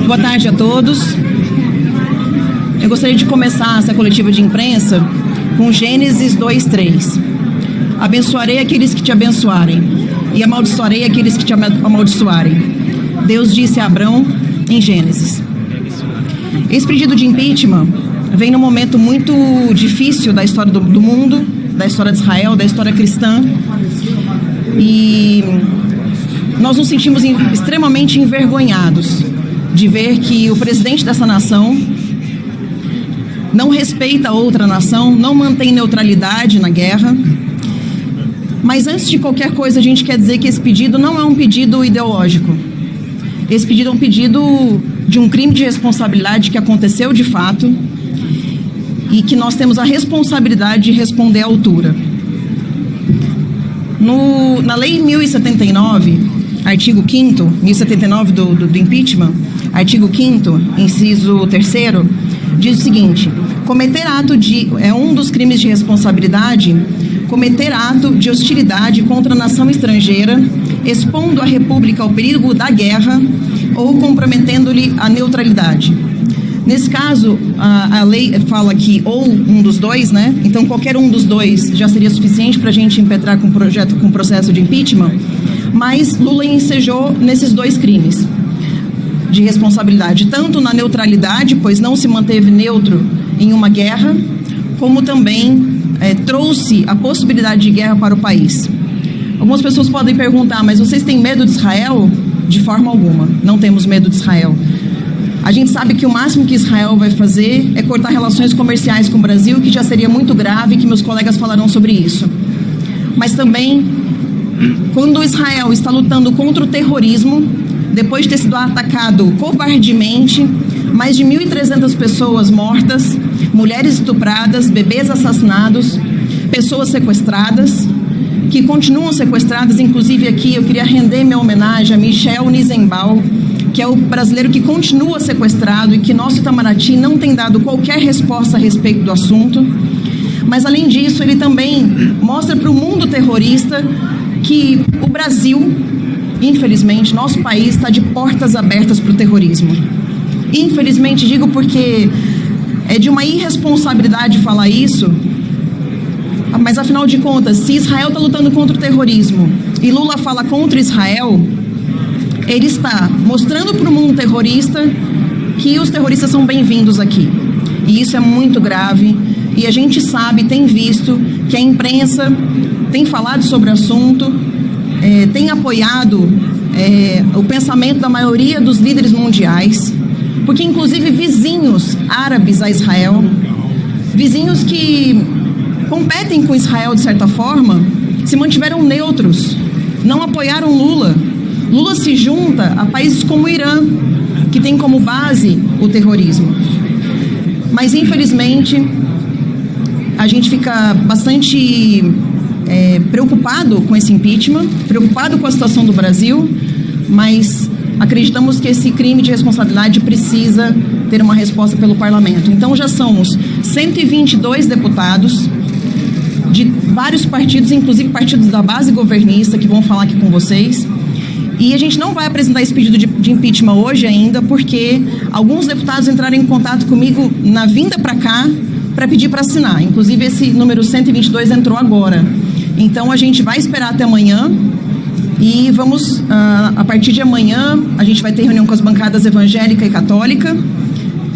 Boa tarde a todos. Eu gostaria de começar essa coletiva de imprensa com Gênesis 2:3. Abençoarei aqueles que te abençoarem e amaldiçoarei aqueles que te amaldiçoarem. Deus disse a Abrão em Gênesis. Esse pedido de impeachment vem num momento muito difícil da história do mundo, da história de Israel, da história cristã. E nós nos sentimos extremamente envergonhados de ver que o presidente dessa nação não respeita a outra nação, não mantém neutralidade na guerra. Mas antes de qualquer coisa, a gente quer dizer que esse pedido não é um pedido ideológico. Esse pedido é um pedido de um crime de responsabilidade que aconteceu de fato e que nós temos a responsabilidade de responder à altura. Na Lei 1079, artigo 5º, 1079 do impeachment, artigo 5º, inciso 3º, diz o seguinte: é um dos crimes de responsabilidade cometer ato de hostilidade contra a nação estrangeira, expondo a República ao perigo da guerra ou comprometendo-lhe a neutralidade. Nesse caso, a lei fala que ou um dos dois, né? Então, qualquer um dos dois já seria suficiente para a gente impetrar com processo de impeachment, mas Lula ensejou nesses dois crimes de responsabilidade, tanto na neutralidade, pois não se manteve neutro em uma guerra, como também trouxe a possibilidade de guerra para o país. Algumas pessoas podem perguntar, mas vocês têm medo de Israel? De forma alguma, não temos medo de Israel. A gente sabe que o máximo que Israel vai fazer é cortar relações comerciais com o Brasil, que já seria muito grave, que meus colegas falarão sobre isso. Mas também, quando Israel está lutando contra o terrorismo, depois de ter sido atacado covardemente, mais de 1.300 pessoas mortas, mulheres estupradas, bebês assassinados, pessoas sequestradas, que continuam sequestradas. Inclusive aqui eu queria render minha homenagem a Michel Nizenbaum, que é o brasileiro que continua sequestrado e que nosso Itamaraty não tem dado qualquer resposta a respeito do assunto. Mas além disso, ele também mostra para o mundo terrorista que o Brasil, infelizmente, nosso país está de portas abertas para o terrorismo. Infelizmente, digo porque é de uma irresponsabilidade falar isso, mas afinal de contas, se Israel está lutando contra o terrorismo e Lula fala contra Israel, ele está mostrando para o mundo terrorista que os terroristas são bem-vindos aqui. E isso é muito grave, e a gente sabe, tem visto que a imprensa tem falado sobre o assunto, tem apoiado o pensamento da maioria dos líderes mundiais, porque inclusive vizinhos árabes a Israel, vizinhos que competem com Israel de certa forma, se mantiveram neutros, não apoiaram Lula. Lula se junta a países como o Irã, que tem como base o terrorismo. Mas infelizmente a gente fica bastante preocupado com esse impeachment, preocupado com a situação do Brasil, mas acreditamos que esse crime de responsabilidade precisa ter uma resposta pelo parlamento. Então já somos 122 deputados de vários partidos, inclusive partidos da base governista, que vão falar aqui com vocês. E a gente não vai apresentar esse pedido de impeachment hoje ainda, porque alguns deputados entraram em contato comigo na vinda para cá para pedir para assinar. Inclusive esse número 122 entrou agora. Então a gente vai esperar até amanhã e vamos, a partir de amanhã, a gente vai ter reunião com as bancadas evangélica e católica.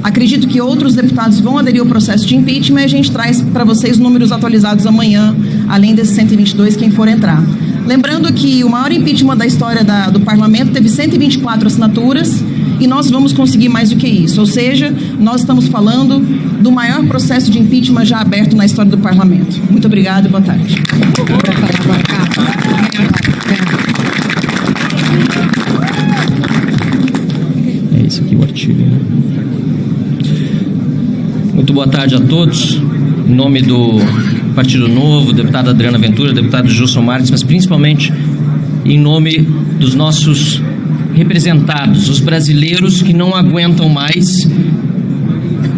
Acredito que outros deputados vão aderir ao processo de impeachment e a gente traz para vocês números atualizados amanhã, além desses 122, quem for entrar. Lembrando que o maior impeachment da história do parlamento teve 124 assinaturas e nós vamos conseguir mais do que isso. Ou seja, nós estamos falando do maior processo de impeachment já aberto na história do parlamento. Muito obrigado e boa tarde. É isso aqui o artigo, né? Muito boa tarde a todos. Em nome do Partido Novo, deputada Adriana Ventura, deputado Gilson Marques, mas principalmente em nome dos nossos representados, os brasileiros que não aguentam mais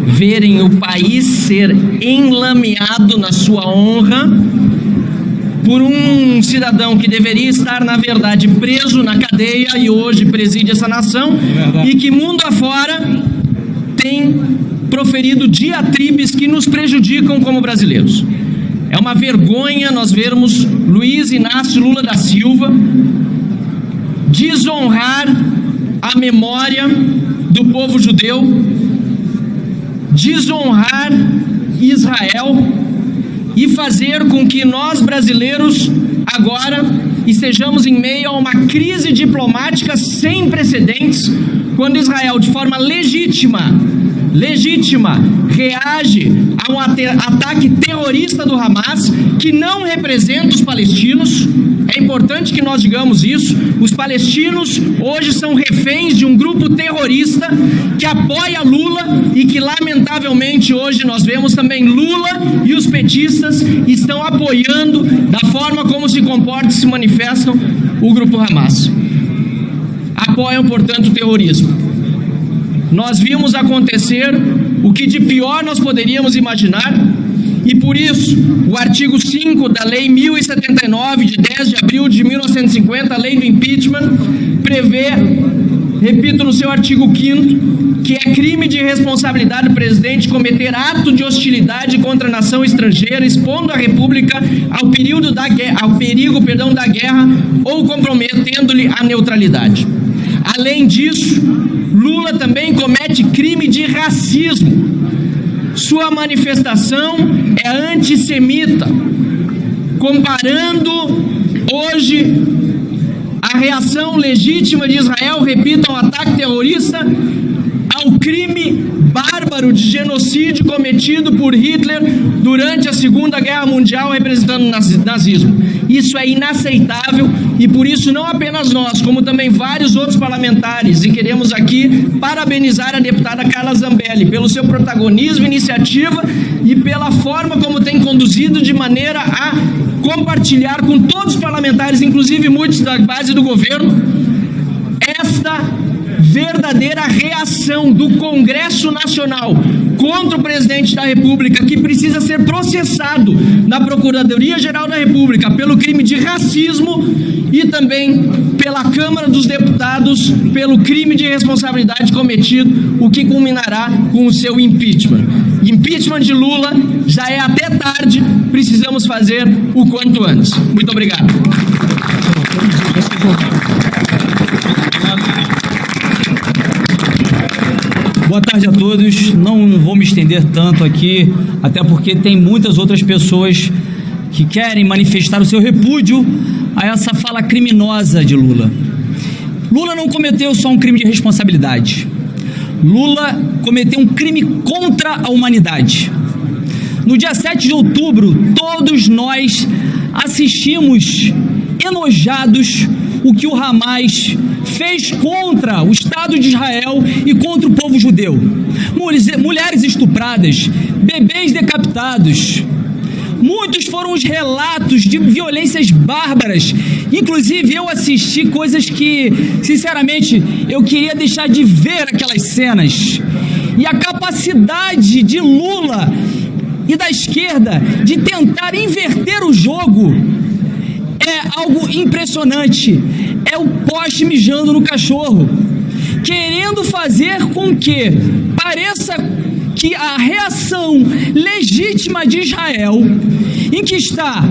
verem o país ser enlameado na sua honra por um cidadão que deveria estar, na verdade, preso na cadeia e hoje preside essa nação, e que mundo afora tem proferido diatribes que nos prejudicam como brasileiros. É uma vergonha nós vermos Luiz Inácio Lula da Silva desonrar a memória do povo judeu, desonrar Israel e fazer com que nós brasileiros agora estejamos em meio a uma crise diplomática sem precedentes, quando Israel, de forma legítima, reage a um ataque terrorista do Hamas, que não representa os palestinos. É importante que nós digamos isso. Os palestinos hoje são reféns de um grupo terrorista que apoia Lula e que, lamentavelmente, hoje nós vemos também Lula e os petistas estão apoiando, da forma como se comportam e se manifestam, o grupo Hamas. Apoiam, portanto, o terrorismo. Nós vimos acontecer o que de pior nós poderíamos imaginar, e por isso o artigo 5 da Lei 1079, de 10 de abril de 1950, a Lei do Impeachment, prevê, repito no seu artigo 5º, que é crime de responsabilidade do presidente cometer ato de hostilidade contra a nação estrangeira, expondo a República ao perigo da guerra ou comprometendo-lhe a neutralidade. Além disso, Lula também comete crime de racismo. Sua manifestação é antissemita, comparando hoje a reação legítima de Israel, repito, ao ataque terrorista, ao crime bárbaro de genocídio cometido por Hitler durante a Segunda Guerra Mundial, representando o nazismo. Isso é inaceitável, e por isso não apenas nós, como também vários outros parlamentares, e queremos aqui parabenizar a deputada Carla Zambelli pelo seu protagonismo, iniciativa e pela forma como tem conduzido de maneira a compartilhar com todos os parlamentares, inclusive muitos da base do governo, esta verdadeira reação do Congresso Nacional contra o presidente da República, que precisa ser processado na Procuradoria-Geral da República pelo crime de racismo, e também pela Câmara dos Deputados pelo crime de responsabilidade cometido, o que culminará com o seu impeachment. Impeachment de Lula já é até tarde, precisamos fazer o quanto antes. Muito obrigado. Boa tarde a todos. Não vou me estender tanto aqui, até porque tem muitas outras pessoas que querem manifestar o seu repúdio a essa fala criminosa de Lula. Lula não cometeu só um crime de responsabilidade. Lula cometeu um crime contra a humanidade. No dia 7 de outubro, todos nós assistimos enojados o que o Hamas fez contra o Estado de Israel e contra o povo judeu. Mulheres estupradas, bebês decapitados. Muitos foram os relatos de violências bárbaras. Inclusive, eu assisti coisas que, sinceramente, eu queria deixar de ver aquelas cenas. E a capacidade de Lula e da esquerda de tentar inverter o jogo é algo impressionante. É o poste mijando no cachorro, querendo fazer com que pareça que a reação legítima de Israel, em que está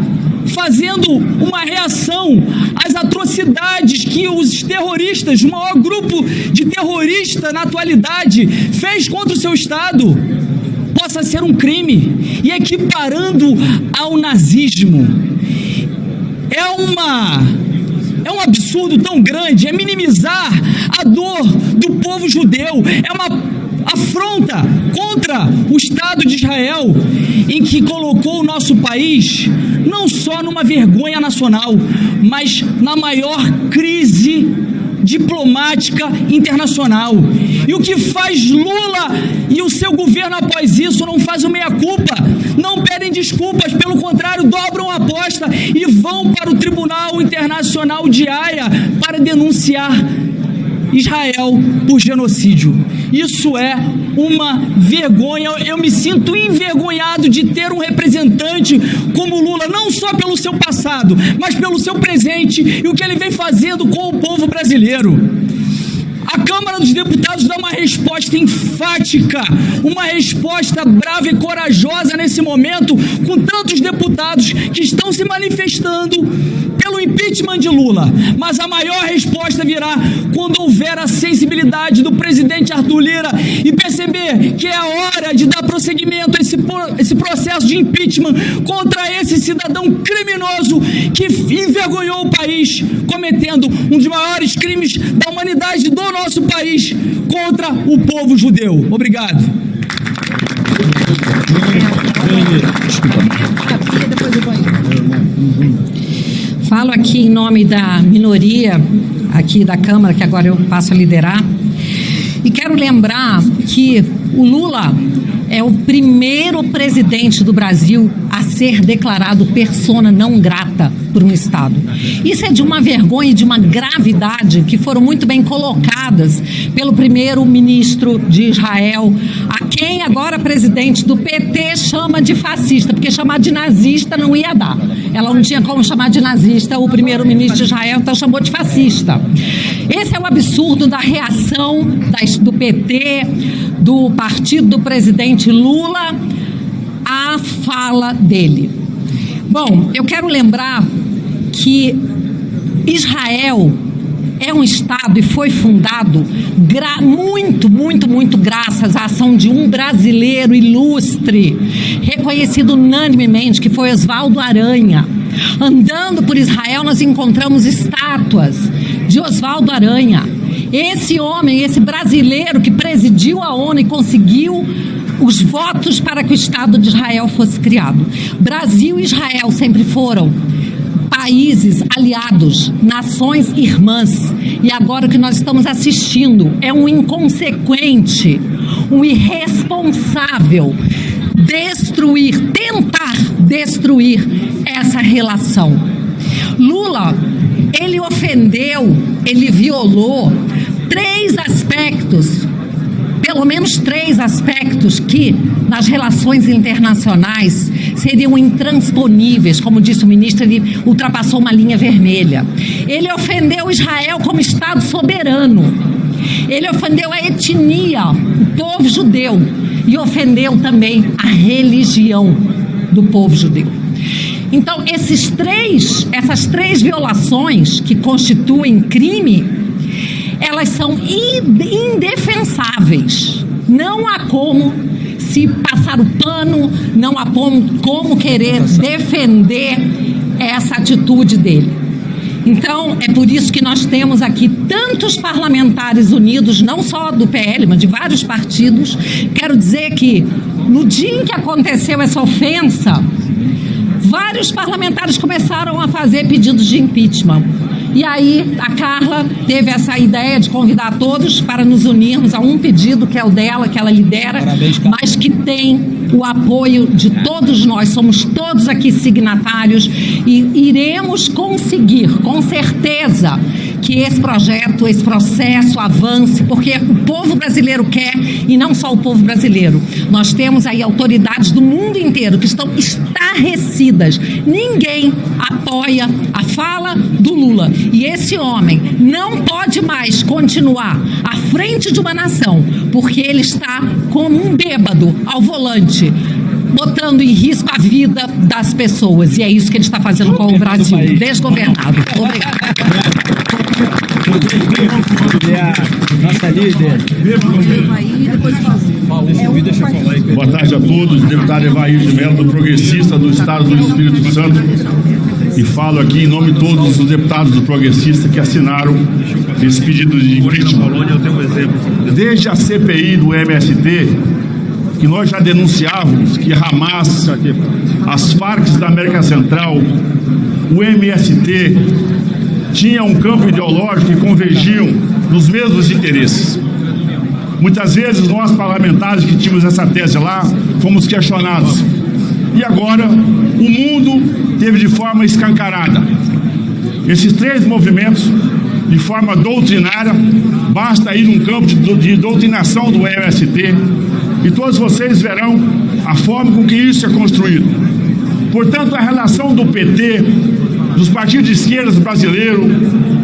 fazendo uma reação às atrocidades que os terroristas, o maior grupo de terroristas na atualidade, fez contra o seu Estado, possa ser um crime, e equiparando ao nazismo. É um absurdo tão grande, é minimizar a dor do povo judeu, é uma afronta contra o Estado de Israel, em que colocou o nosso país não só numa vergonha nacional, mas na maior crise diplomática internacional. E o que faz Lula e o seu governo após isso? Não faz o meia-culpa, não pedem desculpas, pelo contrário, dobram a aposta e vão para o Tribunal Internacional de Haia para denunciar Israel por genocídio. Isso é uma vergonha. Eu me sinto envergonhado de ter um representante como Lula, não só pelo seu passado, mas pelo seu presente e o que ele vem fazendo com o povo brasileiro. A Câmara dos Deputados dá uma resposta enfática, uma resposta brava e corajosa nesse momento, com tantos deputados que estão se manifestando pelo impeachment de Lula. Mas a maior resposta virá quando houver a sensibilidade do presidente Arthur Lira e perceber que é a hora de dar prosseguimento a esse processo de impeachment contra esse cidadão criminoso que envergonhou o país, cometendo um dos maiores crimes da humanidade do nosso país contra o povo judeu. Obrigado. Falo aqui em nome da minoria aqui da Câmara, que agora eu passo a liderar, e quero lembrar que o Lula é o primeiro presidente do Brasil a ser declarado persona não grata por um Estado. Isso é de uma vergonha e de uma gravidade que foram muito bem colocadas pelo primeiro-ministro de Israel, a quem agora presidente do PT chama de fascista, porque chamar de nazista não ia dar. Ela não tinha como chamar de nazista o primeiro-ministro de Israel, então chamou de fascista. Esse é o absurdo da reação do PT, do partido do presidente Lula, à fala dele. Bom, eu quero lembrar que Israel é um Estado e foi fundado muito graças à ação de um brasileiro ilustre, reconhecido unanimemente, que foi Oswaldo Aranha. Andando por Israel, nós encontramos estátuas de Oswaldo Aranha. Esse homem, esse brasileiro que presidiu a ONU e conseguiu os votos para que o Estado de Israel fosse criado. Brasil e Israel sempre foram países aliados, nações irmãs. E agora o que nós estamos assistindo é um inconsequente, um irresponsável tentar destruir essa relação. Lula, ele ofendeu, ele violou pelo menos três aspectos que nas relações internacionais seriam intransponíveis. Como disse o ministro, ele ultrapassou uma linha vermelha. Ele ofendeu Israel como Estado soberano. Ele ofendeu a etnia, o povo judeu, e ofendeu também a religião do povo judeu. Então, essas três violações que constituem crime, elas são indefensáveis. Não há como se passar o pano, não há como querer defender essa atitude dele. Então, é por isso que nós temos aqui tantos parlamentares unidos, não só do PL, mas de vários partidos. Quero dizer que, no dia em que aconteceu essa ofensa, vários parlamentares começaram a fazer pedidos de impeachment. E aí a Carla teve essa ideia de convidar todos para nos unirmos a um pedido que é o dela, que ela lidera, mas que tem o apoio de todos nós. Somos todos aqui signatários e iremos conseguir, com certeza, que esse projeto, esse processo avance, porque o povo brasileiro quer, e não só o povo brasileiro. Nós temos aí autoridades do mundo inteiro que estão estarrecidas. Ninguém apoia a fala do Lula. E esse homem não pode mais continuar à frente de uma nação, porque ele está como um bêbado ao volante, botando em risco a vida das pessoas. E é isso que ele está fazendo com o Brasil, desgovernado. Obrigada. Nossa líder. Boa tarde a todos. Deputado Evair de Mello, do Progressista do Estado do Espírito Santo. E falo aqui em nome de todos os deputados do Progressista que assinaram esse pedido de impeachment. Desde a CPI do MST, que nós já denunciávamos que Hamas, as Farc da América Central, o MST, tinha um campo ideológico e convergiam nos mesmos interesses. Muitas vezes nós, parlamentares que tínhamos essa tese lá, fomos questionados. E agora o mundo teve de forma escancarada. Esses três movimentos de forma doutrinária. Basta ir num campo de doutrinação do MST e todos vocês verão a forma com que isso é construído. Portanto, a relação do PT, dos partidos de esquerda brasileiros,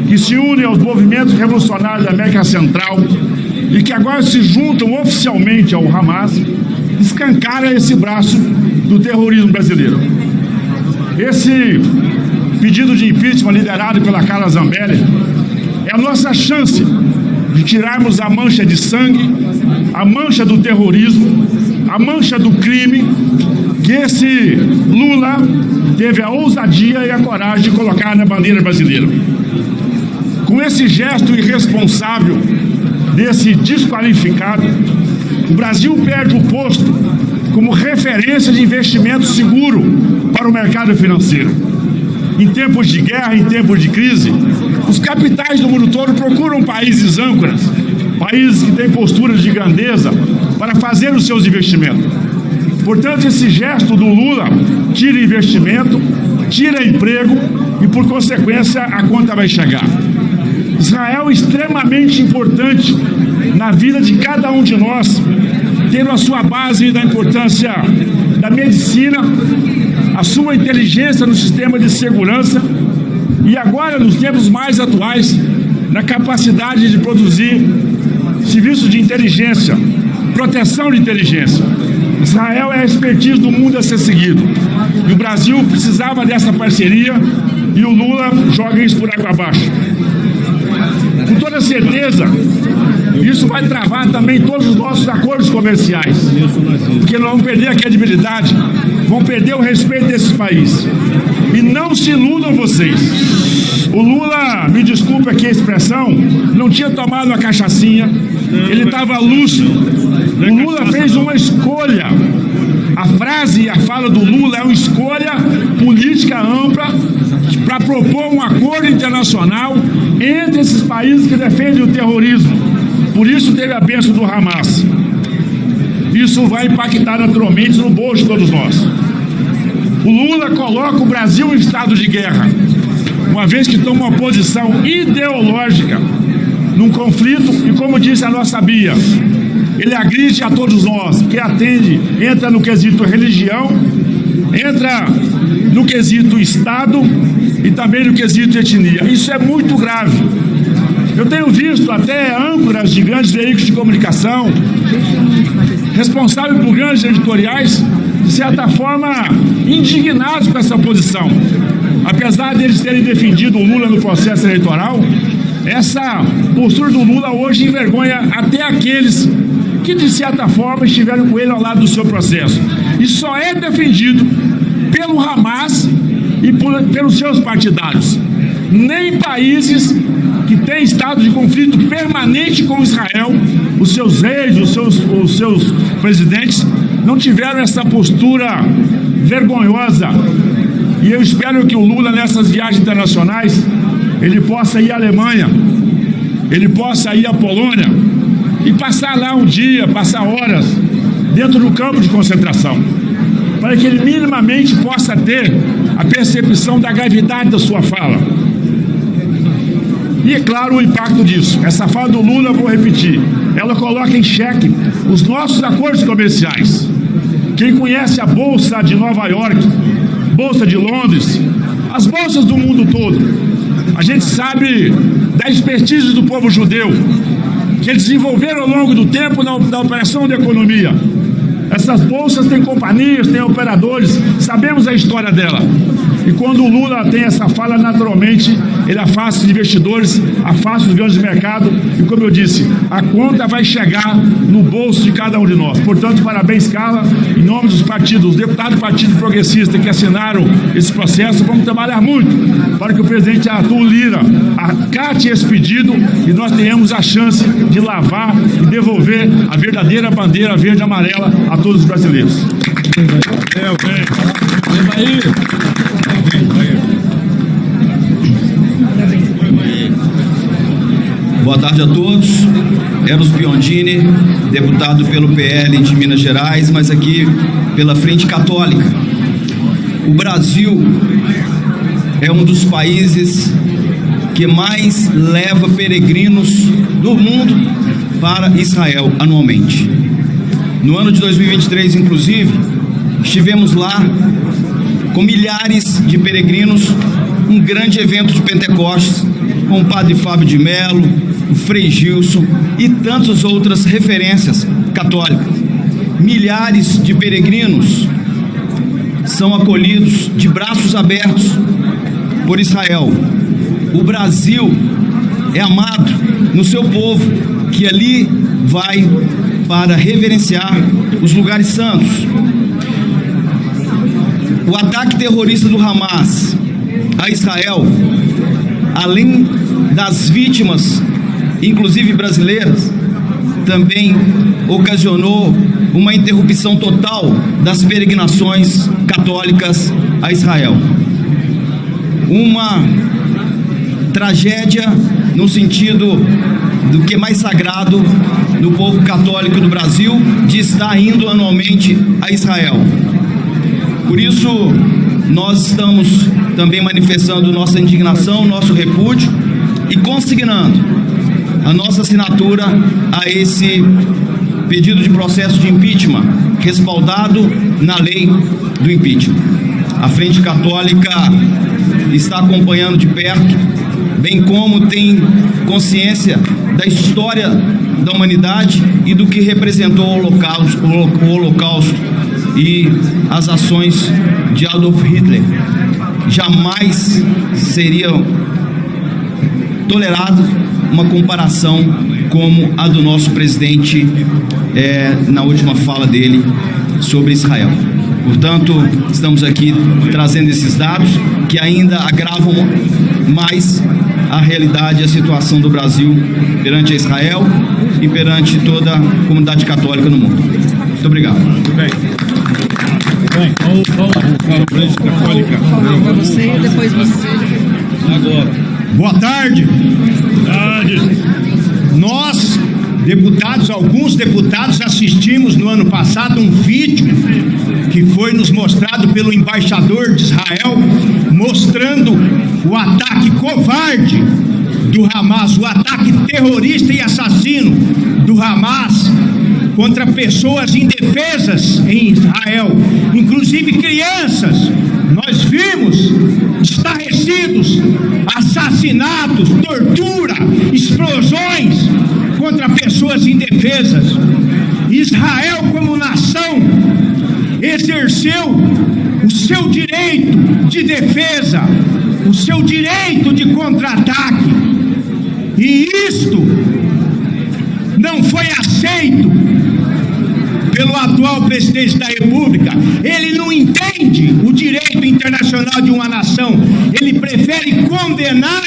que se unem aos movimentos revolucionários da América Central e que agora se juntam oficialmente ao Hamas, escancara esse braço do terrorismo brasileiro. Esse pedido de impeachment liderado pela Carla Zambelli é a nossa chance de tirarmos a mancha de sangue, a mancha do terrorismo, a mancha do crime que esse Lula teve a ousadia e a coragem de colocar na bandeira brasileira. Com esse gesto irresponsável desse desqualificado, o Brasil perde o posto como referência de investimento seguro para o mercado financeiro. Em tempos de guerra, em tempos de crise, os capitais do mundo todo procuram países âncoras, países que têm posturas de grandeza para fazer os seus investimentos. Portanto, esse gesto do Lula tira investimento, tira emprego e, por consequência, a conta vai chegar. Israel é extremamente importante na vida de cada um de nós, tendo a sua base da importância da medicina, a sua inteligência no sistema de segurança e agora, nos tempos mais atuais, na capacidade de produzir serviços de inteligência, proteção de inteligência. Israel é a expertise do mundo a ser seguido. E o Brasil precisava dessa parceria e o Lula joga isso por água abaixo. Com toda certeza, isso vai travar também todos os nossos acordos comerciais, porque nós vamos perder a credibilidade, vamos perder o respeito desses países. E não se iludam vocês. O Lula, me desculpe aqui a expressão, não tinha tomado uma cachaçinha, ele estava lúcido. O Lula fez uma escolha. A frase e a fala do Lula é uma escolha política ampla para propor um acordo internacional entre esses países que defendem o terrorismo. Por isso teve a bênção do Hamas. Isso vai impactar naturalmente no bolso de todos nós. O Lula coloca o Brasil em estado de guerra, uma vez que toma uma posição ideológica num conflito e, como disse a nossa Bia, ele agride a todos nós, que entra no quesito religião, entra no quesito Estado e também no quesito etnia. Isso é muito grave. Eu tenho visto até âncoras de grandes veículos de comunicação, responsáveis por grandes editoriais, de certa forma indignados com essa posição. Apesar deles terem defendido o Lula no processo eleitoral, essa postura do Lula hoje envergonha até aqueles que, de certa forma, estiveram com ele ao lado do seu processo. E só é defendido pelo Hamas e pelos seus partidários. Nem países que têm estado de conflito permanente com Israel, os seus reis, os seus presidentes, não tiveram essa postura vergonhosa. E eu espero que o Lula, nessas viagens internacionais, ele possa ir à Alemanha, ele possa ir à Polônia e passar lá um dia, passar horas dentro do campo de concentração, para que ele minimamente possa ter a percepção da gravidade da sua fala. E é claro o impacto disso. Essa fala do Lula, vou repetir, ela coloca em xeque os nossos acordos comerciais. Quem conhece a Bolsa de Nova York, Bolsa de Londres, as bolsas do mundo todo, a gente sabe da expertise do povo judeu, que eles desenvolveram ao longo do tempo na operação da economia. Essas bolsas têm companhias, têm operadores, sabemos a história dela. E quando o Lula tem essa fala, naturalmente, ele afasta os investidores, afasta os grandes mercados e, como eu disse, a conta vai chegar no bolso de cada um de nós. Portanto, parabéns, Carla, em nome dos partidos, os deputados do Partido Progressista que assinaram esse processo, vamos trabalhar muito para que o presidente Arthur Lira acate esse pedido e nós tenhamos a chance de lavar e devolver a verdadeira bandeira verde e amarela a todos os brasileiros. Boa tarde a todos. Eros Biondini, deputado pelo PL de Minas Gerais, mas aqui pela Frente Católica. O Brasil é um dos países que mais leva peregrinos do mundo para Israel anualmente. No ano de 2023, inclusive, estivemos lá com milhares de peregrinos, um grande evento de Pentecostes, com o padre Fábio de Mello, o Frei Gilson e tantas outras referências católicas. Milhares de peregrinos são acolhidos de braços abertos por Israel. O Brasil é amado no seu povo, que ali vai para reverenciar os lugares santos. O ataque terrorista do Hamas a Israel, além das vítimas, inclusive brasileiras, também ocasionou uma interrupção total das peregrinações católicas a Israel. Uma tragédia no sentido do que é mais sagrado do povo católico do Brasil, de estar indo anualmente a Israel. Por isso, nós estamos também manifestando nossa indignação, nosso repúdio e consignando a nossa assinatura a esse pedido de processo de impeachment, respaldado na lei do impeachment. A Frente Católica está acompanhando de perto, bem como tem consciência da história da humanidade e do que representou o Holocausto e as ações de Adolf Hitler. Jamais seria tolerado uma comparação como a do nosso presidente na última fala dele sobre Israel. Portanto, estamos aqui trazendo esses dados que ainda agravam mais a realidade e a situação do Brasil perante Israel e perante toda a comunidade católica no mundo. Muito obrigado. Muito bem. Para você, depois você. Agora. Boa tarde. Nós, deputados, alguns deputados, assistimos no ano passado um vídeo que foi nos mostrado pelo embaixador de Israel, mostrando o ataque covarde do Hamas, o ataque terrorista e assassino do Hamas contra pessoas indefesas em Israel, inclusive crianças. Nós vimos estarrecidos, assassinatos, tortura, explosões contra pessoas indefesas. Israel, como nação, exerceu o seu direito de defesa, o seu direito de contra-ataque, e isto não foi aceito pelo atual presidente da República. Ele não entende o direito internacional de uma nação, ele prefere condenar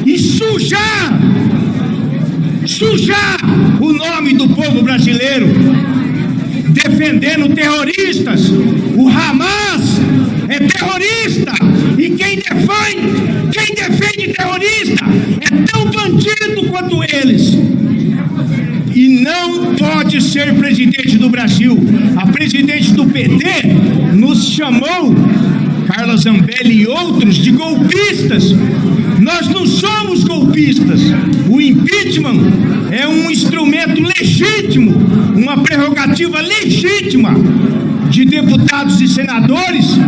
e sujar o nome do povo brasileiro, defendendo terroristas. O Hamas é terrorista, e quem defende terrorista é tão bandido quanto eles. E não pode ser presidente do Brasil. A presidente do PT nos chamou, Carla Zambelli e outros, de golpistas. Nós não somos golpistas. O impeachment é um instrumento legítimo, uma prerrogativa legítima de deputados e senadores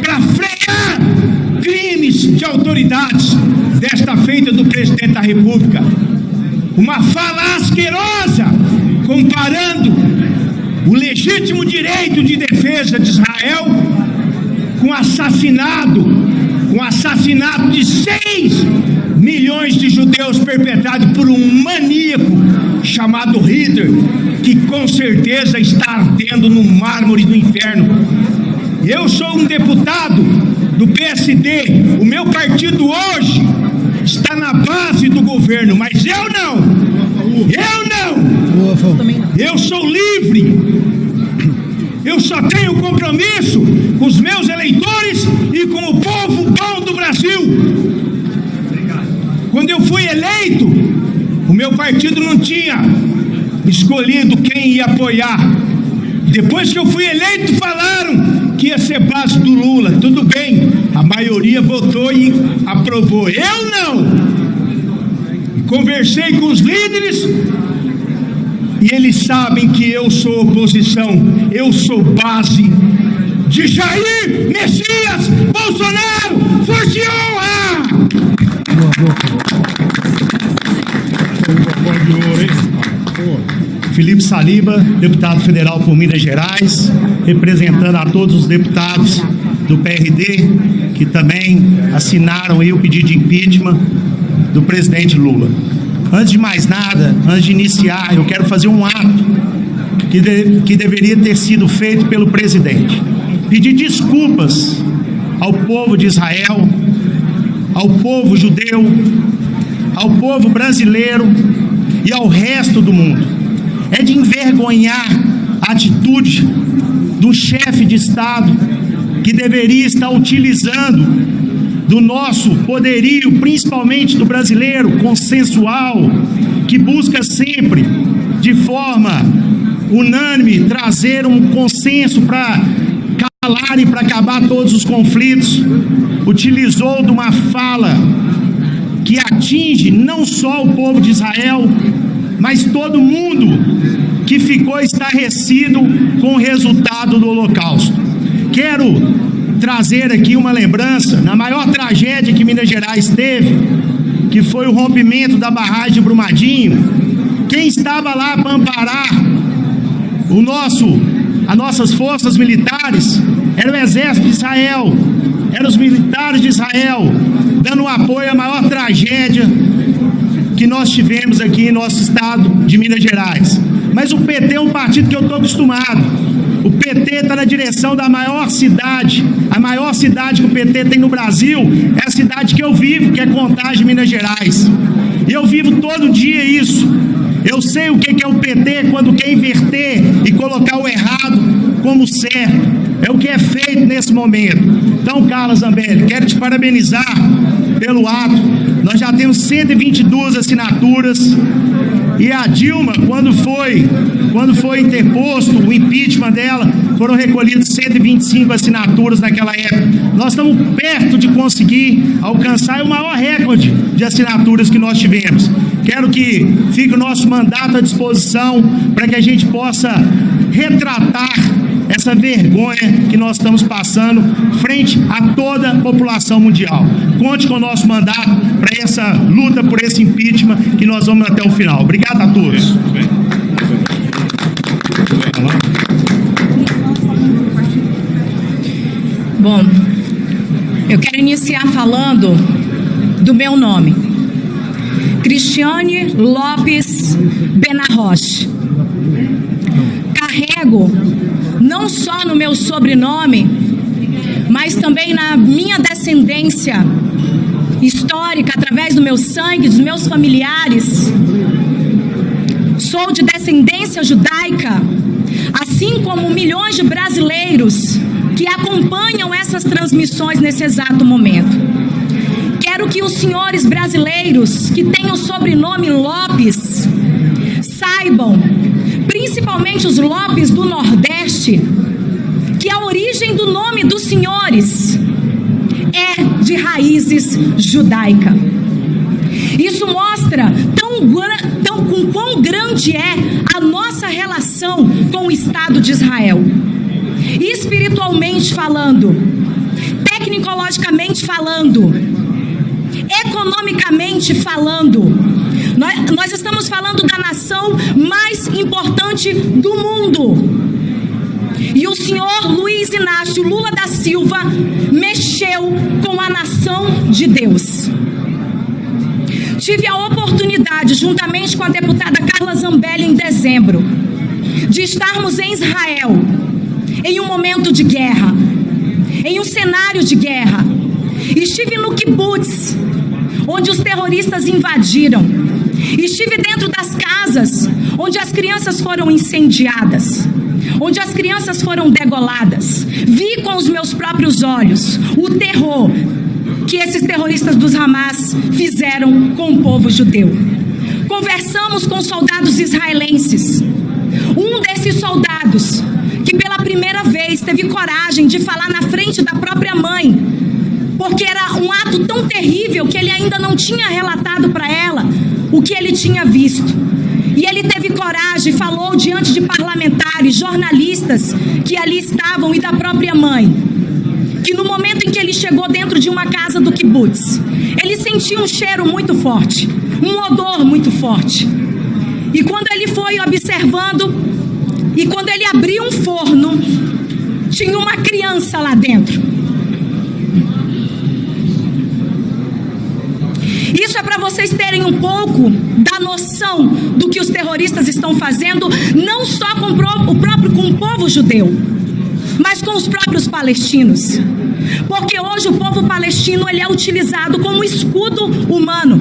para frear crimes de autoridades, desta feita do presidente da República. Uma fala asquerosa, comparando o legítimo direito de defesa de Israel com o assassinato de 6 milhões de judeus perpetrado por um maníaco chamado Hitler, que com certeza está ardendo no mármore do inferno. Eu sou um deputado do PSD, o meu partido hoje está na base do governo, mas eu não. Eu sou livre. Eu só tenho compromisso com os meus eleitores e com o povo bom do Brasil. Quando eu fui eleito, o meu partido não tinha escolhido quem ia apoiar. Depois que eu fui eleito, falaram que ia ser base do Lula. Tudo bem, a maioria votou e aprovou. Eu não. Conversei com os líderes e eles sabem que eu sou oposição. Eu sou base de Jair Messias Bolsonaro. Força e honra! Felipe Saliba, deputado federal por Minas Gerais, representando a todos os deputados do PRD que também assinaram aí o pedido de impeachment do presidente Lula. Antes de mais nada, antes de iniciar, eu quero fazer um ato que deveria ter sido feito pelo presidente. Pedir desculpas ao povo de Israel, ao povo judeu, ao povo brasileiro e ao resto do mundo. É de envergonhar a atitude do chefe de Estado que deveria estar utilizando do nosso poderio, principalmente do brasileiro consensual, que busca sempre, de forma unânime, trazer um consenso para calar e para acabar todos os conflitos. Utilizou de uma fala que atinge não só o povo de Israel, mas todo mundo que ficou estarrecido com o resultado do Holocausto. Quero trazer aqui uma lembrança na maior tragédia que Minas Gerais teve, que foi o rompimento da barragem de Brumadinho. Quem estava lá para amparar as nossas forças militares era o exército de Israel, eram os militares de Israel, dando apoio à maior tragédia que nós tivemos aqui em nosso estado de Minas Gerais. Mas o PT é um partido que eu estou acostumado. O PT está na direção da maior cidade. A maior cidade que o PT tem no Brasil é a cidade que eu vivo, que é Contagem, Minas Gerais. E eu vivo todo dia isso. Eu sei o que é o PT quando quer inverter e colocar o errado como certo. É o que é feito nesse momento. Então, Carla Zambelli, quero te parabenizar pelo ato. Nós já temos 122 assinaturas. E a Dilma, quando foi interposto o impeachment dela, foram recolhidas 125 assinaturas naquela época. Nós estamos perto de conseguir alcançar o maior recorde de assinaturas que nós tivemos. Quero que fique o nosso mandato à disposição para que a gente possa retratar essa vergonha que nós estamos passando frente a toda a população mundial. Conte com o nosso mandato para essa luta por esse impeachment que nós vamos até o final. Obrigado a todos. Bom, eu quero iniciar falando do meu nome, Cristiane Lopes Benarroche. Carrego não só no meu sobrenome, mas também na minha descendência histórica, através do meu sangue, dos meus familiares. Sou de descendência judaica, assim como milhões de brasileiros que acompanham essas transmissões nesse exato momento. Quero que os senhores brasileiros que têm o sobrenome Lopes saibam, principalmente os Lopes do Nordeste, que a origem do nome dos senhores é de raízes judaica. Isso mostra com quão grande é a nossa relação com o Estado de Israel. Espiritualmente falando, tecnologicamente falando, economicamente falando, nós estamos falando da nação mais importante do mundo. E o senhor Luiz Inácio Lula da Silva mexeu com a nação de Deus. Tive a oportunidade, juntamente com a deputada Carla Zambelli, em dezembro, de estarmos em Israel, em um momento de guerra, em um cenário de guerra. Estive no kibbutz, onde os terroristas invadiram. Estive dentro das casas, onde as crianças foram incendiadas, onde as crianças foram degoladas. Vi com os meus próprios olhos o terror que esses terroristas dos Hamas fizeram com o povo judeu. Conversamos com soldados israelenses. Um desses soldados, que vez teve coragem de falar na frente da própria mãe, porque era um ato tão terrível que ele ainda não tinha relatado para ela o que ele tinha visto. E ele teve coragem, falou diante de parlamentares, jornalistas que ali estavam e da própria mãe, que no momento em que ele chegou dentro de uma casa do kibutz, ele sentiu um cheiro muito forte, um odor muito forte. E quando ele foi observando, e quando ele abriu um forno, tinha uma criança lá dentro. Isso é para vocês terem um pouco da noção do que os terroristas estão fazendo, não só com o povo judeu, mas com os próprios palestinos. Porque hoje o povo palestino ele é utilizado como escudo humano.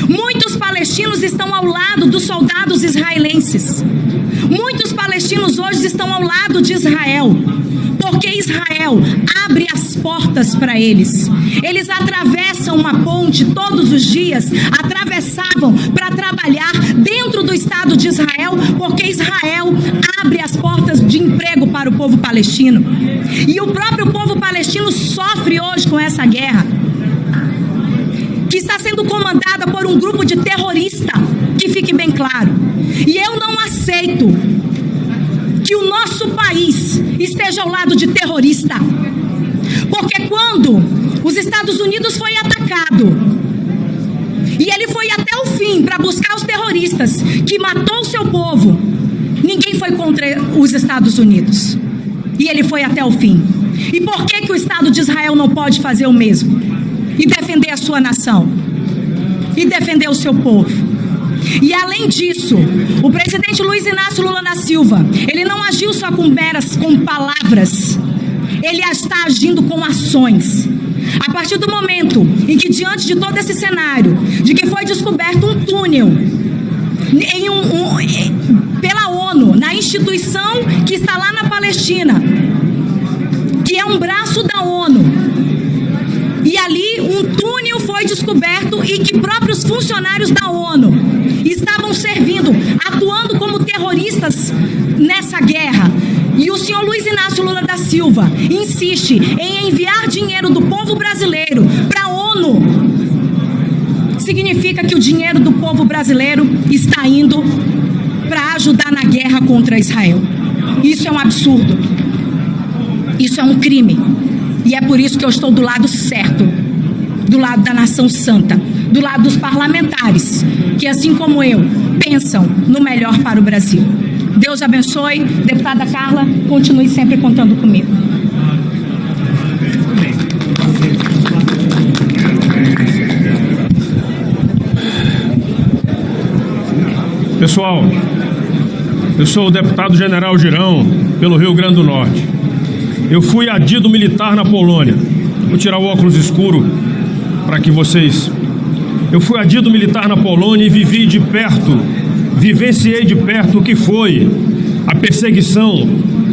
Muitos palestinos estão ao lado dos soldados israelenses. Muitos palestinos hoje estão ao lado de Israel, porque Israel abre as portas para eles. Eles atravessam uma ponte todos os dias, atravessavam para trabalhar dentro do Estado de Israel, porque Israel abre as portas de emprego para o povo palestino. E o próprio povo palestino sofre hoje com essa guerra, que está sendo comandada por um grupo de terroristas, que fique bem claro. E eu não aceito que o nosso país esteja ao lado de terrorista, porque quando os Estados Unidos foi atacado, e ele foi até o fim para buscar os terroristas, que matou o seu povo, ninguém foi contra os Estados Unidos, e ele foi até o fim. E por que o Estado de Israel não pode fazer o mesmo? E defender a sua nação, e defender o seu povo. E além disso, o presidente Luiz Inácio Lula da Silva, ele não agiu só com palavras, ele está agindo com ações. A partir do momento em que, diante de todo esse cenário, de que foi descoberto um túnel pela ONU, na instituição que está lá na Palestina, que é um braço da ONU, e ali um túnel foi descoberto e que próprios funcionários da ONU estavam servindo, atuando como terroristas nessa guerra. E o senhor Luiz Inácio Lula da Silva insiste em enviar dinheiro do povo brasileiro para a ONU. Significa que o dinheiro do povo brasileiro está indo para ajudar na guerra contra Israel. Isso é um absurdo. Isso é um crime. E é por isso que eu estou do lado certo, do lado da nação santa, do lado dos parlamentares, que assim como eu, pensam no melhor para o Brasil. Deus abençoe. Deputada Carla, continue sempre contando comigo. Pessoal, eu sou o deputado General Girão, pelo Rio Grande do Norte. Eu fui adido militar na Polônia. Vou tirar o óculos escuro para que vocês... Eu fui adido militar na Polônia e vivenciei de perto o que foi a perseguição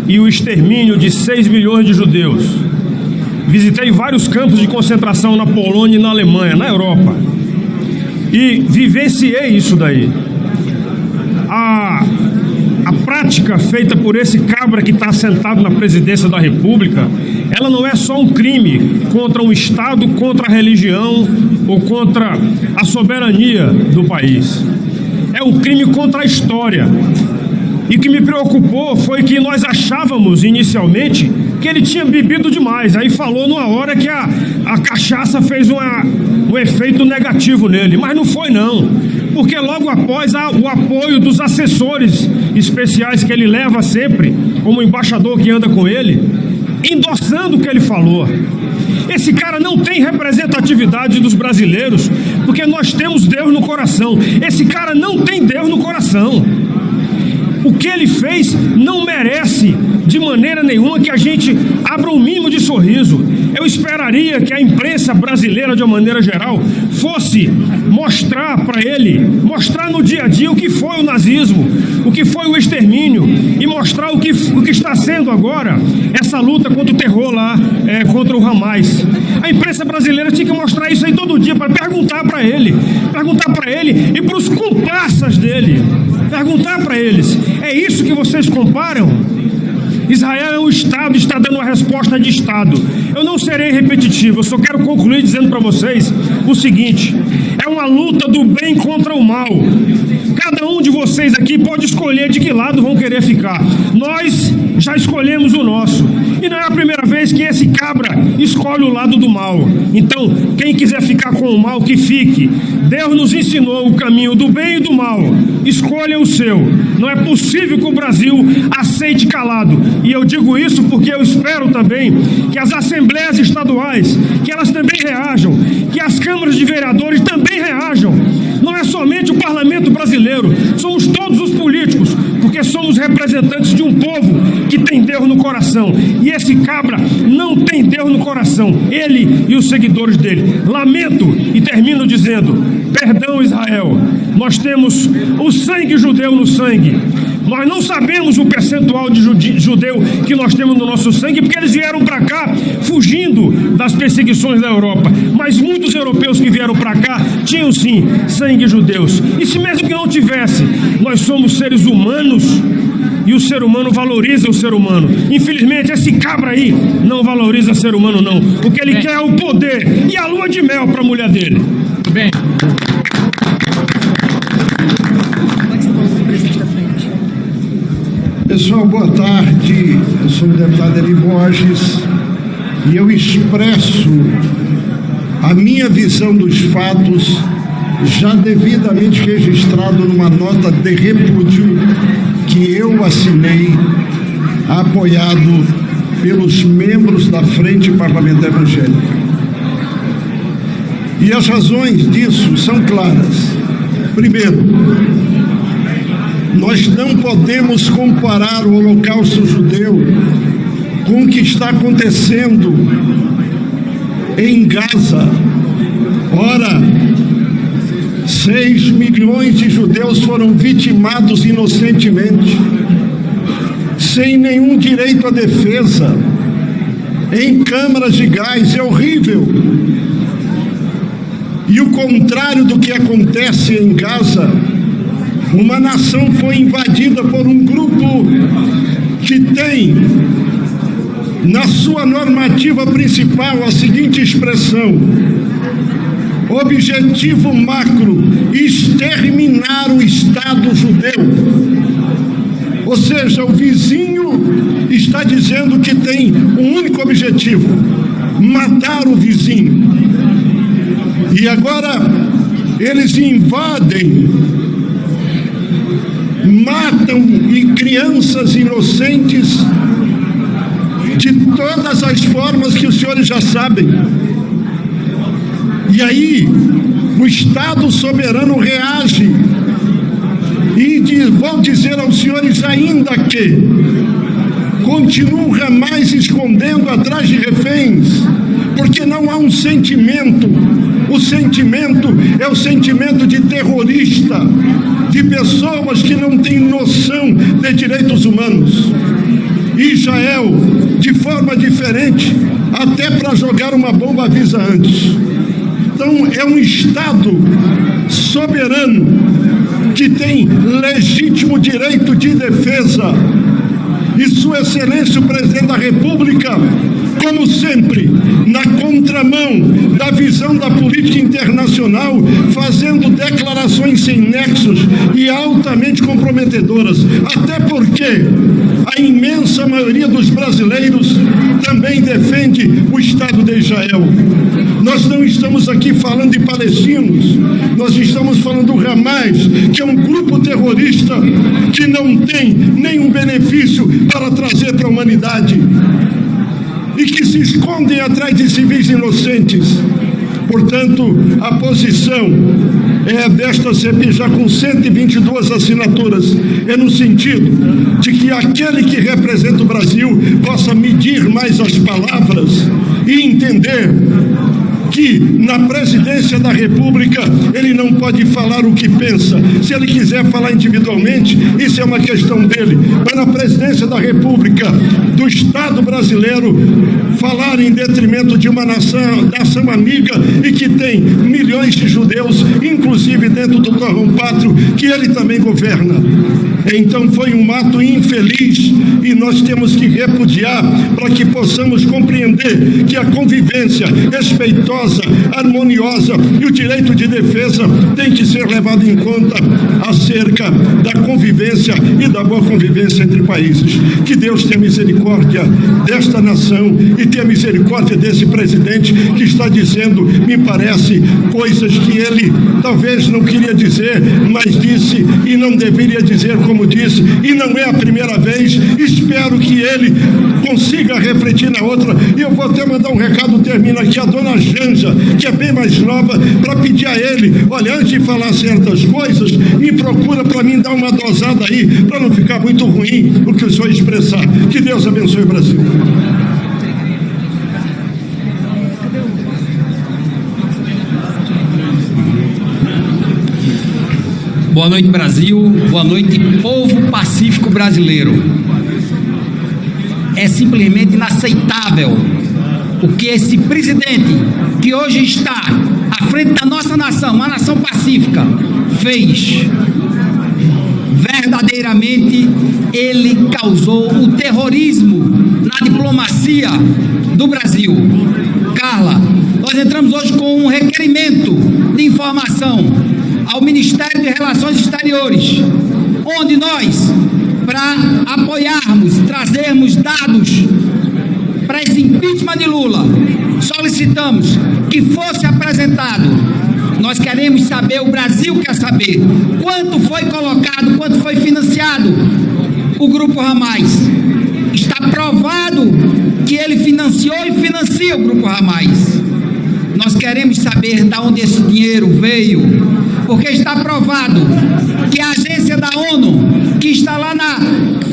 e o extermínio de 6 milhões de judeus. Visitei vários campos de concentração na Polônia e na Alemanha, na Europa. E vivenciei isso daí. A prática feita por esse cabra que está sentado na presidência da República, ela não é só um crime contra um Estado, contra a religião ou contra a soberania do país. É um crime contra a história. E o que me preocupou foi que nós achávamos inicialmente que ele tinha bebido demais. Aí falou numa hora que a cachaça fez um efeito negativo nele, mas não foi não. Porque logo após o apoio dos assessores especiais que ele leva sempre, como embaixador que anda com ele, endossando o que ele falou. Esse cara não tem representatividade dos brasileiros, porque nós temos Deus no coração. Esse cara não tem Deus no coração. O que ele fez não merece de maneira nenhuma que a gente abra um mínimo de sorriso. Eu esperaria que a imprensa brasileira, de uma maneira geral, fosse mostrar para ele, mostrar no dia a dia o que foi o nazismo, o que foi o extermínio, e mostrar o que está sendo agora essa luta contra o terror lá, contra o Hamas. A imprensa brasileira tinha que mostrar isso aí todo dia, para perguntar para ele e para os comparsas dele, perguntar para eles: é isso que vocês comparam? Israel é um Estado, está dando uma resposta de Estado. Eu não serei repetitivo, eu só quero concluir dizendo para vocês o seguinte: é uma luta do bem contra o mal. Cada um de vocês aqui pode escolher de que lado vão querer ficar. Nós já escolhemos o nosso. E não é a primeira vez que esse cabra escolhe o lado do mal. Então, quem quiser ficar com o mal, que fique. Deus nos ensinou o caminho do bem e do mal. Escolha o seu. Não é possível que o Brasil aceite calado. E eu digo isso porque eu espero também que as assembleias estaduais, que elas também reajam, que as câmaras de vereadores também reajam. Não é somente o parlamento brasileiro, somos todos os políticos, porque somos representantes de um povo que tem Deus no coração. E esse cabra não tem Deus no coração, ele e os seguidores dele. Lamento e termino dizendo: perdão, Israel, nós temos o sangue judeu no sangue. Nós não sabemos o percentual de judeu que nós temos no nosso sangue, porque eles vieram para cá fugindo das perseguições da Europa. Mas muitos europeus que vieram para cá tinham sim sangue judeus. E se mesmo que não tivesse, nós somos seres humanos e o ser humano valoriza o ser humano. Infelizmente, esse cabra aí não valoriza o ser humano, não. O que ele quer é o poder e a lua de mel para a mulher dele. Bem. Pessoal, boa tarde. Eu sou o deputado Eli Borges e eu expresso a minha visão dos fatos, já devidamente registrado numa nota de repúdio que eu assinei, apoiado pelos membros da Frente Parlamentar Evangélica. E as razões disso são claras. Primeiro, nós não podemos comparar o Holocausto Judeu com o que está acontecendo em Gaza. Ora, 6 milhões de judeus foram vitimados inocentemente, sem nenhum direito à defesa, em câmaras de gás. É horrível. E o contrário do que acontece em Gaza, uma nação foi invadida por um grupo que tem na sua normativa principal a seguinte expressão: objetivo macro, exterminar o Estado judeu. Ou seja, o vizinho está dizendo que tem um único objetivo: matar o vizinho. E agora eles invadem, matam crianças inocentes de todas as formas que os senhores já sabem. E aí o Estado soberano reage e vão dizer aos senhores ainda que continuam jamais escondendo atrás de reféns, porque não há um sentimento. O sentimento é o sentimento de terrorista, de pessoas que não têm noção de direitos humanos. Israel, de forma diferente, até para jogar uma bomba avisa antes. Então, é um Estado soberano que tem legítimo direito de defesa. E Sua Excelência, o Presidente da República, como sempre, na contramão da visão da política internacional, fazendo declarações sem nexos e altamente comprometedoras, até porque a imensa maioria dos brasileiros também defende o Estado de Israel. Nós não estamos aqui falando de palestinos, nós estamos falando do Hamas, que é um grupo terrorista que não tem nenhum benefício para trazer para a humanidade e que se escondem atrás de civis inocentes. Portanto, a posição é desta CPI, já com 122 assinaturas, é no sentido de que aquele que representa o Brasil possa medir mais as palavras e entender que na presidência da República ele não pode falar o que pensa. Se ele quiser falar individualmente, isso é uma questão dele. Mas na presidência da República, do Estado brasileiro, falar em detrimento de uma nação amiga e que tem milhões de judeus, inclusive dentro do torrão pátrio, que ele também governa. Então foi um ato infeliz e nós temos que repudiar para que possamos compreender que a convivência respeitosa, harmoniosa e o direito de defesa tem que ser levado em conta acerca da convivência e da boa convivência entre países. Que Deus tenha misericórdia desta nação e tenha misericórdia desse presidente que está dizendo, me parece, coisas que ele talvez não queria dizer, mas disse e não deveria dizer como disse, e não é a primeira vez. Espero que ele consiga refletir na outra. E eu vou até mandar um recado, termino aqui, a dona Janja, que é bem mais nova, para pedir a ele, olha, antes de falar certas coisas, me procura para mim dar uma dosada aí, para não ficar muito ruim o que o senhor expressar. Que Deus abençoe o Brasil. Boa noite, Brasil. Boa noite, povo pacífico brasileiro. É simplesmente inaceitável o que esse presidente, que hoje está à frente da nossa nação, uma nação pacífica, fez. Verdadeiramente, ele causou o terrorismo na diplomacia do Brasil. Carla, nós entramos hoje com um requerimento de informação ao Ministério de Relações Exteriores, onde nós, para apoiarmos, trazermos dados para esse impeachment de Lula, solicitamos que fosse apresentado. Nós queremos saber, o Brasil quer saber, quanto foi colocado, quanto foi financiado o Grupo Hamas. Está provado que ele financiou e financia o Grupo Hamas. Nós queremos saber de onde esse dinheiro veio, porque está provado que a agência da ONU, que está lá na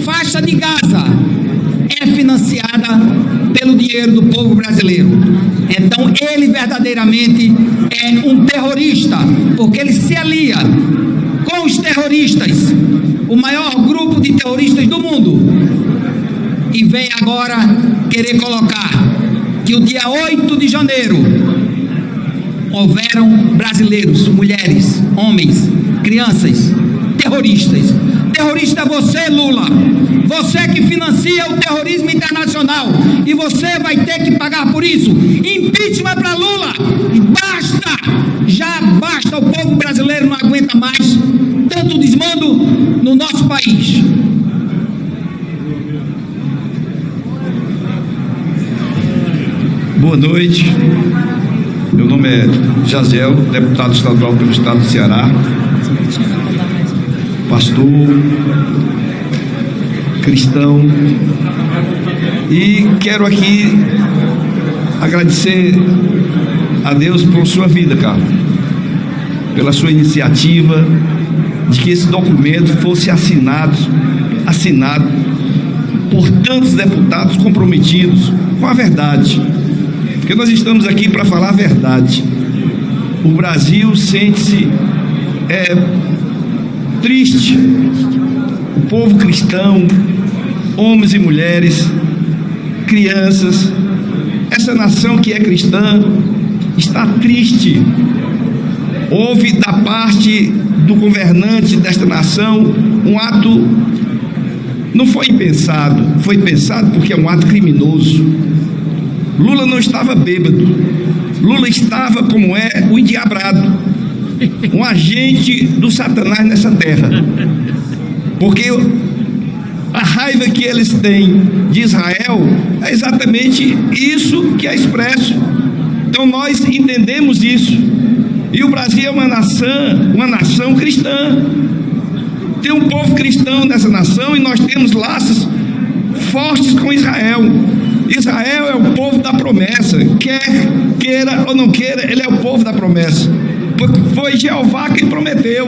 faixa de Gaza, é financiada pelo dinheiro do povo brasileiro. Então ele verdadeiramente é um terrorista, porque ele se alia com os terroristas, o maior grupo de terroristas do mundo, e vem agora querer colocar que o dia 8 de janeiro houveram brasileiros, mulheres, homens, crianças, terroristas. Terrorista é você, Lula. Você que financia o terrorismo internacional. E você vai ter que pagar por isso. Impeachment para Lula. Basta! Já basta. O povo brasileiro não aguenta mais tanto desmando no nosso país. Boa noite. Meu nome é Jaziel, deputado estadual pelo estado do Ceará, pastor, cristão, e quero aqui agradecer a Deus por sua vida, Carlos, pela sua iniciativa de que esse documento fosse assinado por tantos deputados comprometidos com a verdade. Porque nós estamos aqui para falar a verdade. O Brasil sente-se triste. O povo cristão, homens e mulheres, crianças, essa nação que é cristã está triste. Houve da parte do governante desta nação um ato, não foi impensado, foi pensado porque é um ato criminoso. Lula não estava bêbado, Lula estava como é o endiabrado, um agente do Satanás nessa terra, porque a raiva que eles têm de Israel é exatamente isso que é expresso. Então nós entendemos isso, e o Brasil é uma nação cristã, tem um povo cristão nessa nação, e nós temos laços fortes com Israel. Israel é o povo da promessa, quer queira ou não queira, ele é o povo da promessa, porque foi Jeová quem prometeu,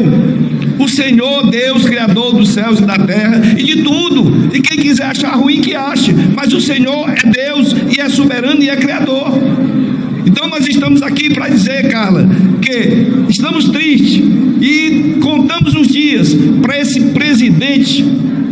o Senhor Deus, Criador dos céus e da terra e de tudo, e quem quiser achar ruim que ache, mas o Senhor é Deus e é soberano e é Criador. Então nós estamos aqui fala que estamos tristes e contamos os dias para esse presidente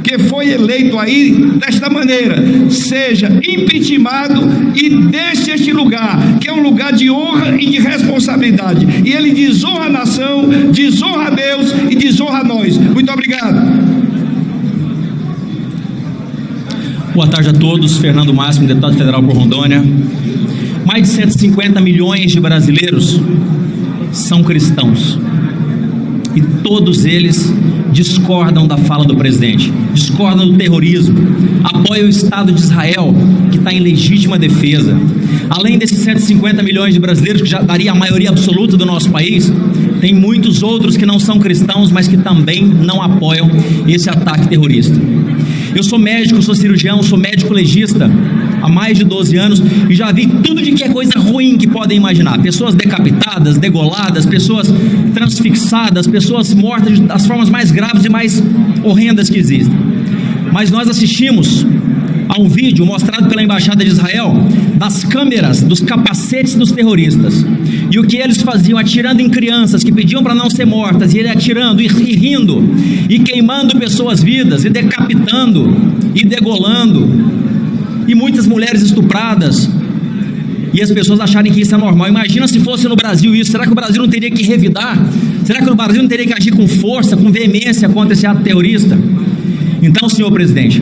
que foi eleito aí desta maneira, seja impeachmentado e deixe este lugar, que é um lugar de honra e de responsabilidade, e ele desonra a nação, desonra a Deus e desonra a nós. Muito obrigado. Boa tarde a todos. Fernando Máximo, deputado federal por Rondônia. Mais de 150 milhões de brasileiros são cristãos e todos eles discordam da fala do presidente, discordam do terrorismo, apoiam o Estado de Israel, que está em legítima defesa. Além desses 150 milhões de brasileiros, que já daria a maioria absoluta do nosso país, tem muitos outros que não são cristãos, mas que também não apoiam esse ataque terrorista. Eu sou médico, sou cirurgião, sou médico legista há mais de 12 anos e já vi tudo de que é coisa ruim que podem imaginar. Pessoas decapitadas, degoladas, pessoas transfixadas, pessoas mortas das formas mais graves e mais horrendas que existem. Mas nós assistimos a um vídeo mostrado pela Embaixada de Israel das câmeras, dos capacetes dos terroristas. E o que eles faziam, atirando em crianças que pediam para não ser mortas, e ele atirando e rindo, e queimando pessoas vivas, e decapitando, e degolando, e muitas mulheres estupradas, e as pessoas acharem que isso é normal. Imagina se fosse no Brasil isso. Será que o Brasil não teria que revidar? Será que o Brasil não teria que agir com força, com veemência contra esse ato terrorista? Então, senhor presidente,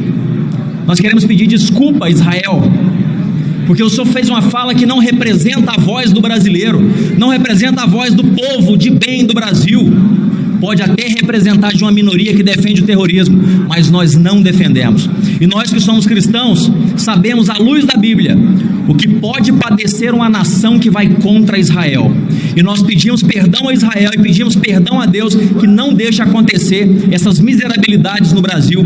nós queremos pedir desculpa a Israel, porque o senhor fez uma fala que não representa a voz do brasileiro, não representa a voz do povo de bem do Brasil. Pode até representar de uma minoria que defende o terrorismo, mas nós não defendemos. E nós que somos cristãos, sabemos à luz da Bíblia o que pode padecer uma nação que vai contra Israel. E nós pedimos perdão a Israel e pedimos perdão a Deus que não deixa acontecer essas miserabilidades no Brasil,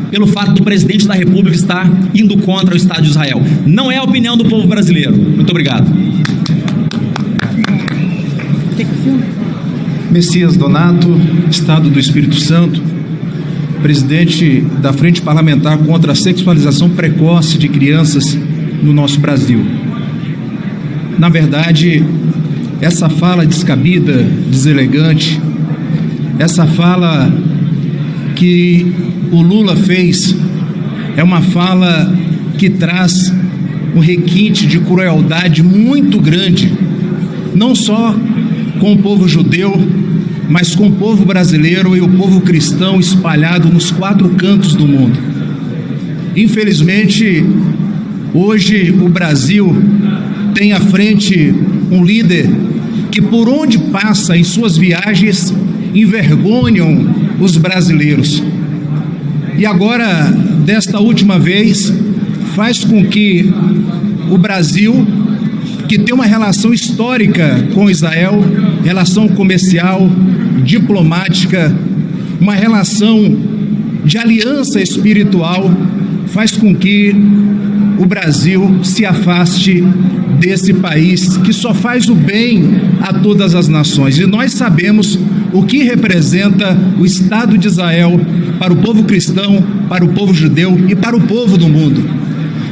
pelo fato do presidente da República estar indo contra o Estado de Israel. Não é a opinião do povo brasileiro. Muito obrigado. Messias Donato, Estado do Espírito Santo, presidente da Frente Parlamentar contra a Sexualização Precoce de Crianças no nosso Brasil. Na verdade, essa fala descabida, deselegante, essa fala que o Lula fez, é uma fala que traz um requinte de crueldade muito grande, não só com o povo judeu, mas com o povo brasileiro e o povo cristão espalhado nos 4 cantos do mundo. Infelizmente, hoje o Brasil tem à frente um líder que, por onde passa em suas viagens, envergonham os brasileiros. E agora, desta última vez, faz com que o Brasil, que tem uma relação histórica com Israel, relação comercial, diplomática, uma relação de aliança espiritual, faz com que o Brasil se afaste desse país que só faz o bem a todas as nações. E nós sabemos o que representa o Estado de Israel para o povo cristão, para o povo judeu e para o povo do mundo.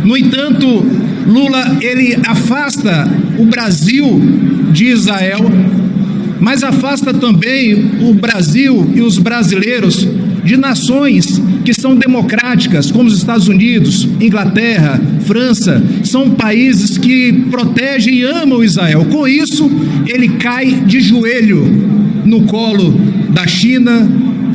No entanto, Lula, ele afasta o Brasil de Israel, mas afasta também o Brasil e os brasileiros de nações que são democráticas, como os Estados Unidos, Inglaterra, França, são países que protegem e amam Israel. Com isso, ele cai de joelho no colo da China,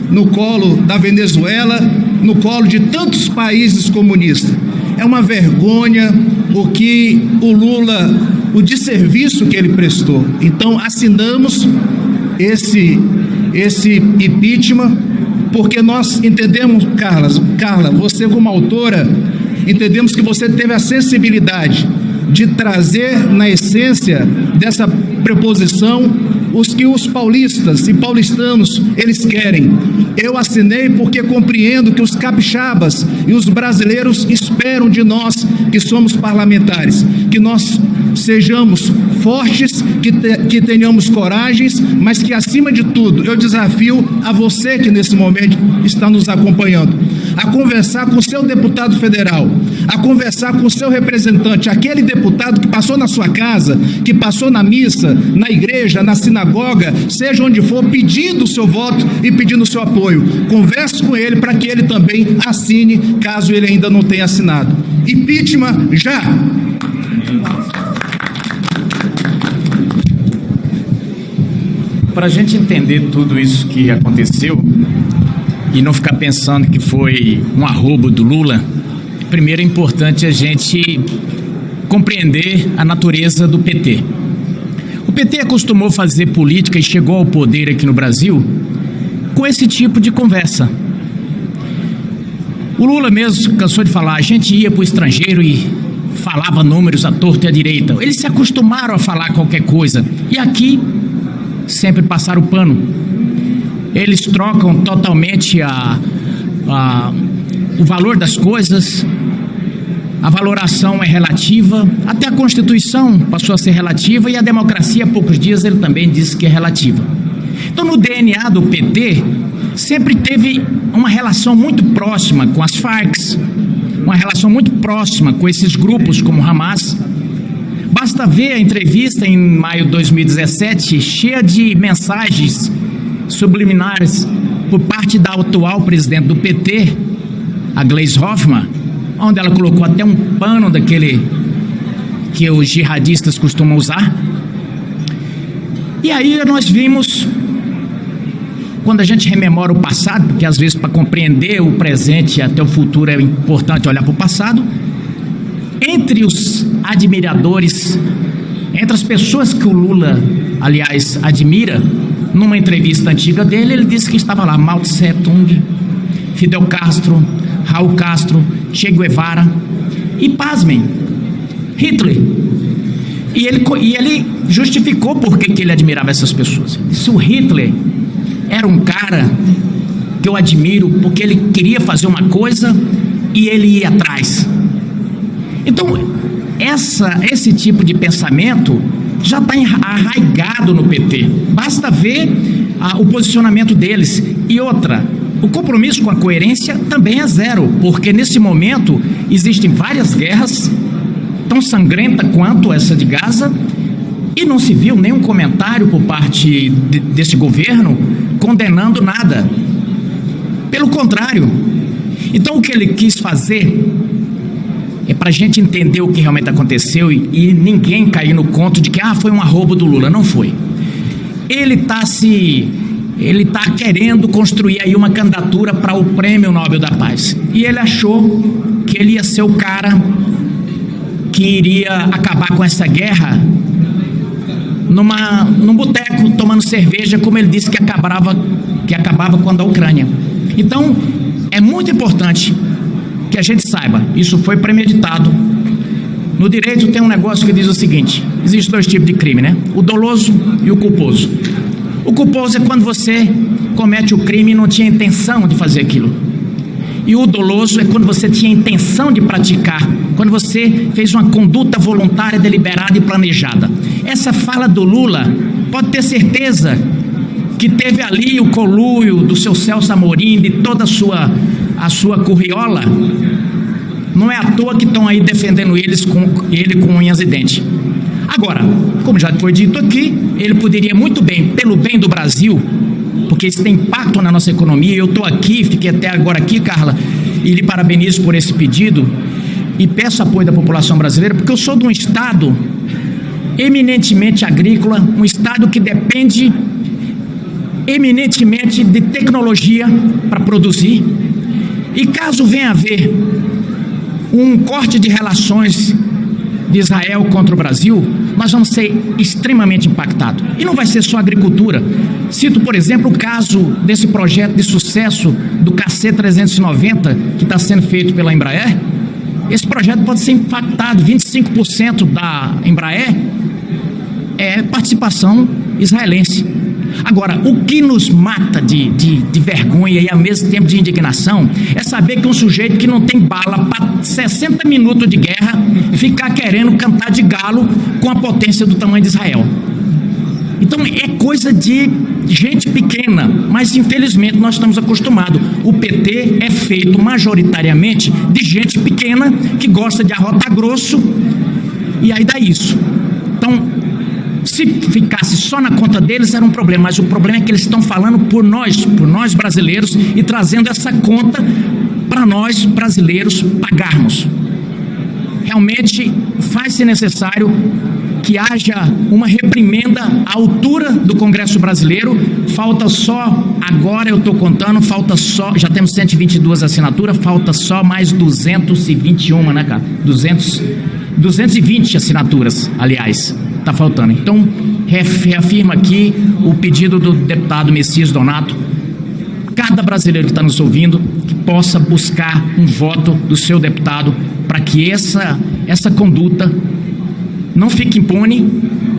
no colo da Venezuela, no colo de tantos países comunistas. É uma vergonha o que o Lula, o desserviço que ele prestou. Então, assinamos esse impeachment, porque nós entendemos, Carla, você como autora, entendemos que você teve a sensibilidade de trazer na essência dessa preposição os que os paulistas e paulistanos eles querem. Eu assinei porque compreendo que os capixabas e os brasileiros esperam de nós que somos parlamentares, que nós sejamos fortes, que tenhamos coragens, mas que acima de tudo eu desafio a você que nesse momento está nos acompanhando. a conversar com o seu deputado federal, a conversar com o seu representante, aquele deputado que passou na sua casa, que passou na missa, na igreja, na sinagoga, seja onde for, pedindo o seu voto e pedindo o seu apoio. Converse com ele para que ele também assine, caso ele ainda não tenha assinado. Impeachment já! Para a gente entender tudo isso que aconteceu e não ficar pensando que foi um arrobo do Lula, primeiro é importante a gente compreender a natureza do PT. O PT acostumou fazer política e chegou ao poder aqui no Brasil com esse tipo de conversa. O Lula mesmo cansou de falar, a gente ia para o estrangeiro e falava números à torta e à direita. Eles se acostumaram a falar qualquer coisa. E aqui sempre passaram o pano. Eles trocam totalmente o valor das coisas, a valoração é relativa, até a Constituição passou a ser relativa e a democracia, há poucos dias, ele também disse que é relativa. Então, no DNA do PT, sempre teve uma relação muito próxima com as Farc, uma relação muito próxima com esses grupos como o Hamas. Basta ver a entrevista em maio de 2017, cheia de mensagens subliminares por parte da atual presidente do PT, a Gleisi Hoffmann, onde ela colocou até um pano daquele que os jihadistas costumam usar. E aí nós vimos, quando a gente rememora o passado, porque às vezes para compreender o presente e até o futuro é importante olhar para o passado, entre os admiradores, entre as pessoas que o Lula, aliás, admira, numa entrevista antiga dele, ele disse que estava lá Mao Tse Tung, Fidel Castro, Raul Castro, Che Guevara e, pasmem, Hitler. E ele justificou por que ele admirava essas pessoas. Ele disse, o Hitler era um cara que eu admiro porque ele queria fazer uma coisa e ele ia atrás. Então, esse tipo de pensamento já está arraigado no PT. Basta ver o posicionamento deles. E outra, o compromisso com a coerência também é zero, porque nesse momento existem várias guerras, tão sangrenta quanto essa de Gaza, e não se viu nenhum comentário por parte desse governo condenando nada. Pelo contrário. Então, o que ele quis fazer é para a gente entender o que realmente aconteceu e ninguém cair no conto de que foi um arrobo do Lula. Não foi. Ele está querendo construir aí uma candidatura para o Prêmio Nobel da Paz. E ele achou que ele ia ser o cara que iria acabar com essa guerra num boteco, tomando cerveja, como ele disse que acabava quando a Ucrânia. Então, é muito importante que a gente saiba, isso foi premeditado. No direito tem um negócio que diz o seguinte, existem dois tipos de crime, né? O doloso e o culposo. O culposo é quando você comete o crime e não tinha intenção de fazer aquilo. E o doloso é quando você tinha intenção de praticar, quando você fez uma conduta voluntária, deliberada e planejada. Essa fala do Lula, pode ter certeza que teve ali o conluio do seu Celso Amorim, de toda a sua curriola. Não é à toa que estão aí defendendo ele com unhas e dentes. Agora, como já foi dito aqui, ele poderia muito bem, pelo bem do Brasil, porque isso tem impacto na nossa economia. Eu estou aqui, fiquei até agora aqui, Carla, e lhe parabenizo por esse pedido e peço apoio da população brasileira, porque eu sou de um estado eminentemente agrícola, um estado que depende eminentemente de tecnologia para produzir. E caso venha a haver um corte de relações de Israel contra o Brasil, nós vamos ser extremamente impactados. E não vai ser só agricultura. Cito, por exemplo, o caso desse projeto de sucesso do KC-390, que está sendo feito pela Embraer. Esse projeto pode ser impactado, 25% da Embraer é participação israelense. Agora, o que nos mata de vergonha e ao mesmo tempo de indignação é saber que um sujeito que não tem bala para 60 minutos de guerra ficar querendo cantar de galo com a potência do tamanho de Israel. Então é coisa de gente pequena, mas infelizmente nós estamos acostumados. O PT é feito majoritariamente de gente pequena que gosta de arrotar grosso e aí dá isso. Então, se ficasse só na conta deles era um problema, mas o problema é que eles estão falando por nós brasileiros e trazendo essa conta para nós brasileiros pagarmos. Realmente faz-se necessário que haja uma reprimenda à altura do Congresso Brasileiro. Falta só, agora eu estou contando, falta só, já temos 122 assinaturas, falta só mais 221, né, cara? 220 assinaturas, aliás, está faltando. Então, reafirma aqui o pedido do deputado Messias Donato, cada brasileiro que está nos ouvindo, que possa buscar um voto do seu deputado para que essa conduta não fique impune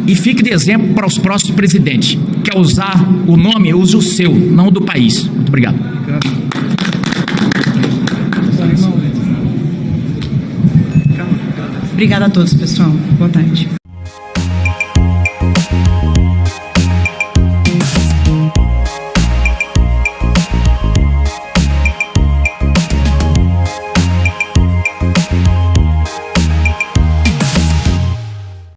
e fique de exemplo para os próximos presidentes. Quer usar o nome, use o seu, não o do país. Muito obrigado. Obrigada a todos, pessoal. Boa tarde.